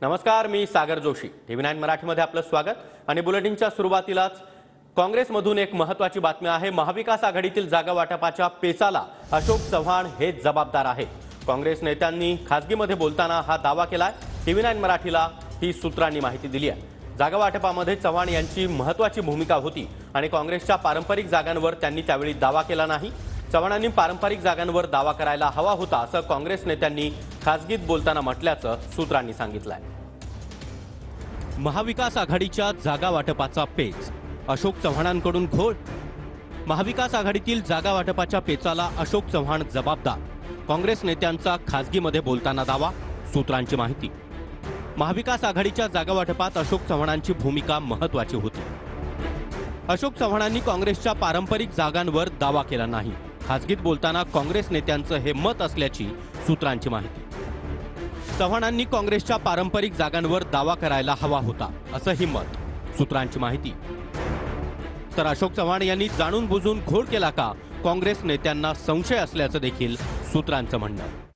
नमस्कार, मी सागर जोशी। TV9 मराठीमध्ये आपलं स्वागत। आणि बुलेटिनच्या सुरुवातीलाच काँग्रेसमधून एक महत्त्वाची बातमी आहे। महाविकास आघाडीतील जागा वाटपाच्या पेचाला अशोक चव्हाण हे जबाबदार आहेत। काँग्रेस नेत्यांनी खासगीमध्ये बोलताना हा दावा केलाय। TV9 मराठीला ही सूत्रांनी माहिती दिली आहे। जागा वाटपामध्ये चव्हाण यांची महत्त्वाची भूमिका होती आणि काँग्रेसच्या पारंपरिक जागांवर त्यांनी त्यावेळी दावा केला नाही। चव्हाणांनी पारंपरिक जागांवर दावा करायला हवा होता असं काँग्रेस नेत्यांनी खासगीत बोलताना म्हटल्याचं सूत्रांनी सांगितलंय। महाविकास आघाडीच्या जागा वाटपाचा पेच, अशोक चव्हाणांकडून घोळ। महाविकास आघाडीतील जागा वाटपाच्या पेचाला अशोक चव्हाण जबाबदार, काँग्रेस नेत्यांचा खासगीमध्ये बोलताना दावा, सूत्रांची माहिती। महाविकास आघाडीच्या जागा वाटपात अशोक चव्हाणांची भूमिका महत्त्वाची होती। अशोक चव्हाणांनी काँग्रेसच्या पारंपरिक जागांवर दावा केला नाही। खासगीत बोलताना काँग्रेस नेत्यांचं हे मत असल्याची सूत्रांची माहिती। चव्हाणांनी काँग्रेसच्या पारंपरिक जागांवर दावा करायला हवा होता असं ही मत, सूत्रांची माहिती। तर अशोक चव्हाण यांनी जाणून बुजून घोळ केला का, काँग्रेस नेत्यांना संशय असल्याचं देखील सूत्रांचं म्हणणं।